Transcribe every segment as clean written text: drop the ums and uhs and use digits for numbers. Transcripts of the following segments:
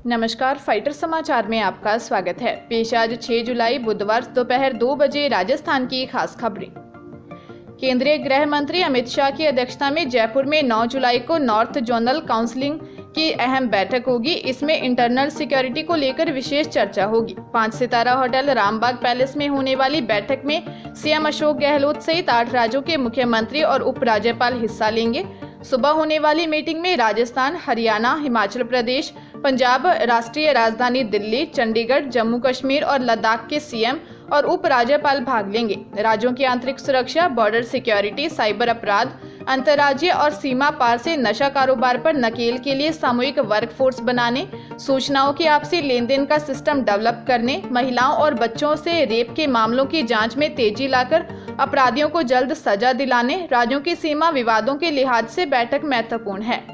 नमस्कार, फाइटर समाचार में आपका स्वागत है। पेश आज 6 जुलाई बुधवार दोपहर 2 बजे राजस्थान की खास खबरें। केंद्रीय गृह मंत्री अमित शाह की अध्यक्षता में जयपुर में 9 जुलाई को नॉर्थ जोनल काउंसिल की अहम बैठक होगी। इसमें इंटरनल सिक्योरिटी को लेकर विशेष चर्चा होगी। 5 सितारा होटल रामबाग पैलेस में होने वाली बैठक में सीएम अशोक गहलोत सहित 8 राज्यों के मुख्यमंत्री और उपराज्यपाल हिस्सा लेंगे। सुबह होने वाली मीटिंग में राजस्थान, हरियाणा, हिमाचल प्रदेश, पंजाब, राष्ट्रीय राजधानी दिल्ली, चंडीगढ़, जम्मू कश्मीर और लद्दाख के सीएम और उपराज्यपाल भाग लेंगे। राज्यों की आंतरिक सुरक्षा, बॉर्डर सिक्योरिटी, साइबर अपराध, अंतर्राज्यीय और सीमा पार से नशा कारोबार पर नकेल के लिए सामूहिक वर्कफोर्स बनाने, सूचनाओं की आपसी लेन देन का सिस्टम डेवलप करने, महिलाओं और बच्चों से रेप के मामलों की जांच में तेजी लाकर अपराधियों को जल्द सजा दिलाने, राज्यों की सीमा विवादों के लिहाज से बैठक महत्वपूर्ण है।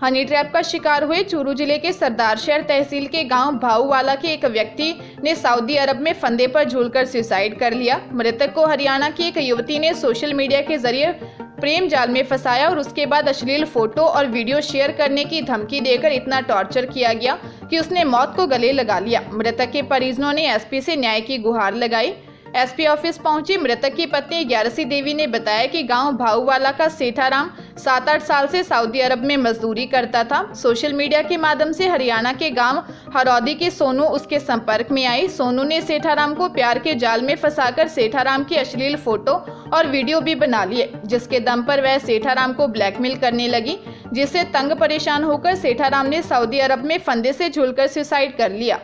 हनी ट्रैप का शिकार हुए चूरू जिले के सरदारशहर तहसील के गांव भाऊवाला के एक व्यक्ति ने सऊदी अरब में फंदे पर झूलकर सुसाइड कर लिया। मृतक को हरियाणा की एक युवती ने सोशल मीडिया के जरिए प्रेम जाल में फंसाया और उसके बाद अश्लील फोटो और वीडियो शेयर करने की धमकी देकर इतना टॉर्चर किया गया कि उसने मौत को गले लगा लिया। मृतक के परिजनों ने एसपी से न्याय की गुहार लगाई। एसपी ऑफिस पहुंची मृतक की पत्नी ग्यारसी देवी ने बताया कि गांव भाऊवाला का सेठाराम 7-8 साल से सऊदी अरब में मजदूरी करता था। सोशल मीडिया के माध्यम से हरियाणा के गांव हरौदी की सोनू उसके संपर्क में आई। सोनू ने सेठाराम को प्यार के जाल में फंसाकर सेठाराम की अश्लील फोटो और वीडियो भी बना लिए, जिसके दम पर वह सेठाराम को ब्लैकमेल करने लगी, जिससे तंग परेशान होकर सेठाराम ने सऊदी अरब में फंदे से झूलकर सुसाइड कर लिया।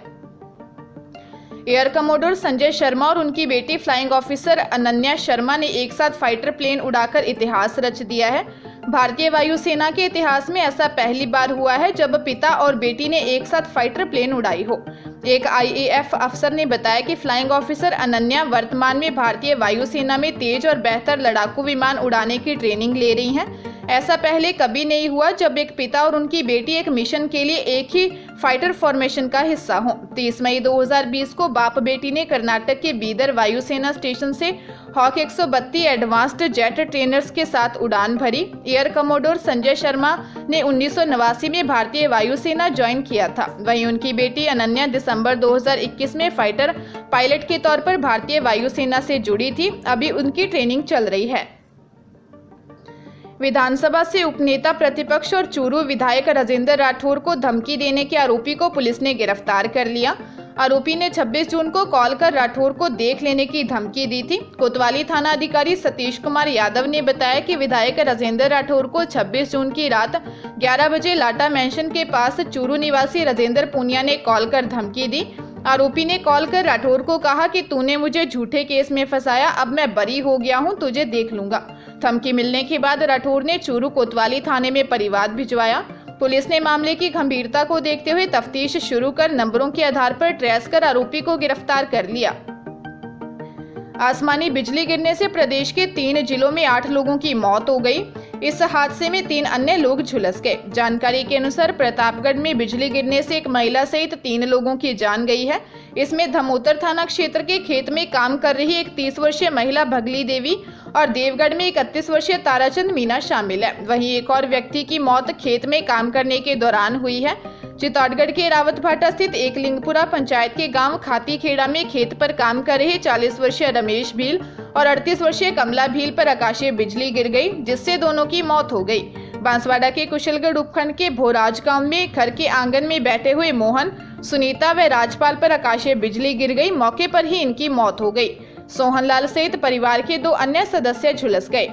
एयर कमोडोर संजय शर्मा और उनकी बेटी फ्लाइंग ऑफिसर अनन्या शर्मा ने एक साथ फाइटर प्लेन उड़ाकर इतिहास रच दिया है। भारतीय वायुसेना के इतिहास में ऐसा पहली बार हुआ है जब पिता और बेटी ने एक साथ फाइटर प्लेन उड़ाई हो। एक आईएएफ अफसर ने बताया कि फ्लाइंग ऑफिसर अनन्या वर्तमान में भारतीय वायुसेना में तेज और बेहतर लड़ाकू विमान उड़ाने की ट्रेनिंग ले रही हैं। ऐसा पहले कभी नहीं हुआ जब एक पिता और उनकी बेटी एक मिशन के लिए एक ही फाइटर फॉर्मेशन का हिस्सा हो। 30 मई 2020 को बाप बेटी ने कर्नाटक के बीदर वायुसेना स्टेशन से हॉक 132 एडवांस्ड जेट ट्रेनर्स के साथ उड़ान भरी। एयर कमोडोर संजय शर्मा ने 1989 में भारतीय वायुसेना ज्वाइन किया था। वहीं उनकी बेटी अनन्या दिसंबर 2021 में फाइटर पायलट के तौर पर भारतीय वायुसेना से जुड़ी थी। अभी उनकी ट्रेनिंग चल रही है। विधानसभा से उपनेता प्रतिपक्ष और चूरू विधायक राजेंद्र राठौर को धमकी देने के आरोपी को पुलिस ने गिरफ्तार कर लिया। आरोपी ने 26 जून को कॉल कर राठौर को देख लेने की धमकी दी थी। कोतवाली थाना अधिकारी सतीश कुमार यादव ने बताया कि विधायक राजेंद्र राठौर को 26 जून की रात 11 बजे लाटा मैंशन के पास चूरू निवासी राजेंद्र पुनिया ने कॉल कर धमकी दी। आरोपी ने कॉल कर राठौर को कहा कि तूने मुझे झूठे केस में फंसाया, अब मैं बरी हो गया हूं, तुझे देख लूंगा। धमकी मिलने के बाद राठौर ने चूरू कोतवाली थाने में परिवाद भिजवाया। पुलिस ने मामले की गंभीरता को देखते हुए तफ्तीश शुरू कर नंबरों के आधार पर ट्रेस कर आरोपी को गिरफ्तार कर लिया। आसमानी बिजली गिरने से प्रदेश के 3 जिलों में 8 लोगों की मौत हो गई। इस हादसे में 3 अन्य लोग झुलस गए। जानकारी के अनुसार प्रतापगढ़ में बिजली गिरने से एक महिला सहित 3 लोगों की जान गई है। इसमें धमोतर थाना क्षेत्र के खेत में काम कर रही एक 30 वर्षीय महिला भगली देवी और देवगढ़ में 31 वर्षीय ताराचंद मीना शामिल है। वहीं एक और व्यक्ति की मौत खेत में काम करने के दौरान हुई है। चित्तौड़गढ़ के रावतभाटा स्थित एक लिंगपुरा पंचायत के गांव खातीखेड़ा में खेत पर काम कर रहे 40 वर्षीय रमेश भील और 38 वर्षीय कमला भील पर आकाशीय बिजली गिर गई, जिससे दोनों की मौत हो गई। बांसवाड़ा के कुशलगढ़ उपखंड के भोराज गांव में घर के आंगन में बैठे हुए मोहन, सुनीता व राजपाल पर आकाशीय बिजली गिर गई। मौके पर ही इनकी मौत हो गई। सोहनलाल सहित परिवार के 2 अन्य सदस्य झुलस गए।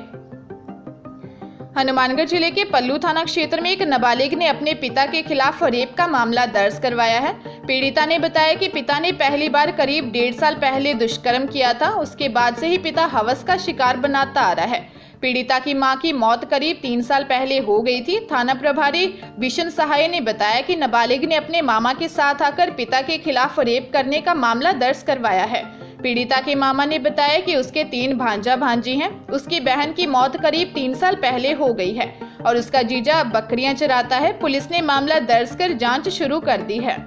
हनुमानगढ़ जिले के पल्लू थाना क्षेत्र में एक नाबालिग ने अपने पिता के खिलाफ रेप का मामला दर्ज करवाया है। पीड़िता ने बताया कि पिता ने पहली बार करीब 1.5 साल पहले दुष्कर्म किया था। उसके बाद से ही पिता हवस का शिकार बनाता आ रहा है। पीड़िता की मां की मौत करीब 3 साल पहले हो गई थी। थाना प्रभारी बिशन सहाय ने बताया कि नाबालिग ने अपने मामा के साथ आकर पिता के खिलाफ रेप करने का मामला दर्ज करवाया है। पीड़िता के मामा ने बताया कि उसके 3 भांजा भांजी हैं। उसकी बहन की मौत करीब 3 साल पहले हो गई है और उसका जीजा बकरियां चराता है। पुलिस ने मामला दर्ज कर जांच शुरू कर दी है।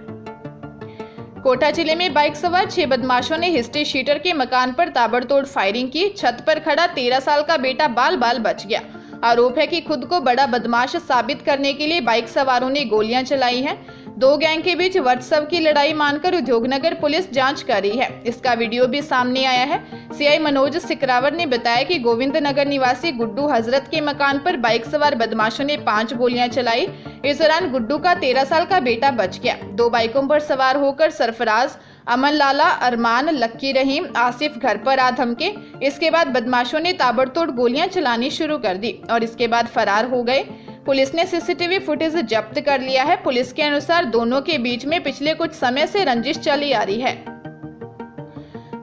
कोटा जिले में बाइक सवार 6 बदमाशों ने हिस्ट्री शीटर के मकान पर ताबड़तोड़ फायरिंग की। छत पर खड़ा 13 साल का बेटा बाल बाल बच गया। आरोप है कि खुद को बड़ा बदमाश साबित करने के लिए बाइक सवारों ने गोलियां चलाई हैं। दो गैंग के बीच वर्चस्व की लड़ाई मानकर उद्योगनगर पुलिस जांच कर रही है। इसका वीडियो भी सामने आया है। सीआई मनोज सिकरावर ने बताया कि गोविंद नगर निवासी गुड्डू हजरत के मकान पर बाइक सवार बदमाशों ने 5 गोलियां चलाई। इस दौरान गुड्डू का 13 साल का बेटा बच गया। 2 बाइकों पर सवार होकर सरफराज, अमन लाला, अरमान, लक्की रहीम, आसिफ घर पर आ धमके। इसके बाद बदमाशों ने ताबड़तोड़ गोलियां चलानी शुरू कर दी और इसके बाद फरार हो गए। पुलिस ने सीसीटीवी फुटेज जब्त कर लिया है। पुलिस के अनुसार दोनों के बीच में पिछले कुछ समय से रंजिश चली आ रही है।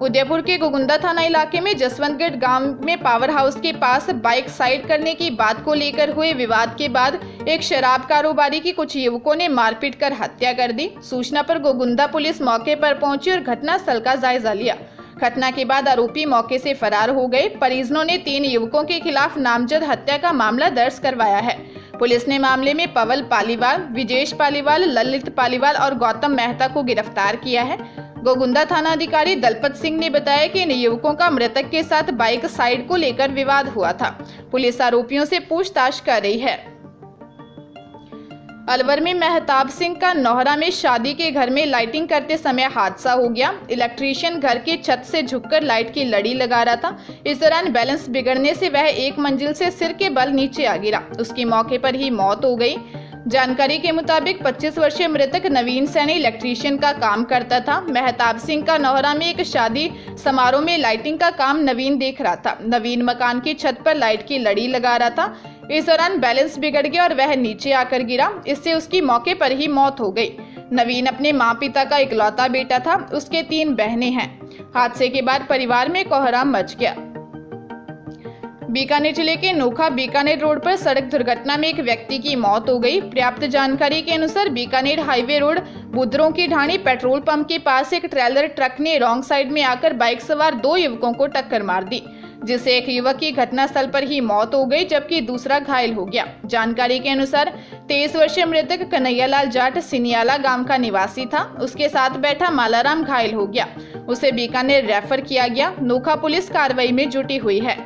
उदयपुर के गोगुंदा थाना इलाके में जसवंतगढ़ गांव में पावर हाउस के पास बाइक साइड करने की बात को लेकर हुए विवाद के बाद एक शराब कारोबारी की कुछ युवकों ने मारपीट कर हत्या कर दी। सूचना पर गोगुंदा पुलिस मौके पर पहुंची और घटनास्थल का जायजा लिया। घटना के बाद आरोपी मौके से फरार हो गए। परिजनों ने 3 युवकों के खिलाफ नामजद हत्या का मामला दर्ज करवाया है। पुलिस ने मामले में पवल पालीवाल, विजेश पालीवाल, ललित पालीवाल और गौतम मेहता को गिरफ्तार किया है। गोगुंदा थाना अधिकारी दलपत सिंह ने बताया कि इन युवकों का मृतक के साथ बाइक साइड को लेकर विवाद हुआ था। पुलिस आरोपियों से पूछताछ कर रही है। अलवर में महताब सिंह का नौहरा में शादी के घर में लाइटिंग करते समय हादसा हो गया। इलेक्ट्रीशियन घर की छत से झुककर लाइट की लड़ी लगा रहा था। इस दौरान बैलेंस बिगड़ने से वह एक मंजिल से सिर के बल नीचे आ गिरा। उसकी मौके पर ही मौत हो गई। जानकारी के मुताबिक 25 वर्षीय मृतक नवीन सैनी इलेक्ट्रीशियन का काम करता था। महताब सिंह का नौहरा में एक शादी समारोह में लाइटिंग का काम नवीन देख रहा था। नवीन मकान की छत पर लाइट की लड़ी लगा रहा था। इस दौरान बैलेंस बिगड़ गया और वह नीचे आकर गिरा। इससे उसकी मौके पर ही मौत हो गई। नवीन अपने माँ पिता का इकलौता बेटा था। उसके 3 बहनें हैं। हादसे के बाद परिवार में कोहराम मच गया। बीकानेर जिले के नोखा बीकानेर रोड पर सड़क दुर्घटना में एक व्यक्ति की मौत हो गई। प्राप्त जानकारी के अनुसार बीकानेर हाईवे रोड बुधरों की ढाणी पेट्रोल पंप के पास एक ट्रेलर ट्रक ने रॉन्ग साइड में आकर बाइक सवार 2 युवकों को टक्कर मार दी, जिससे एक युवक की घटनास्थल पर ही मौत हो गई जबकि दूसरा घायल हो गया। जानकारी के अनुसार 23 वर्षीय मृतक कन्हैयालाल जाट सिनियाला गांव का निवासी था। उसके साथ बैठा मालाराम घायल हो गया। उसे बीकानेर रेफर किया गया। नोखा पुलिस कार्रवाई में जुटी हुई है।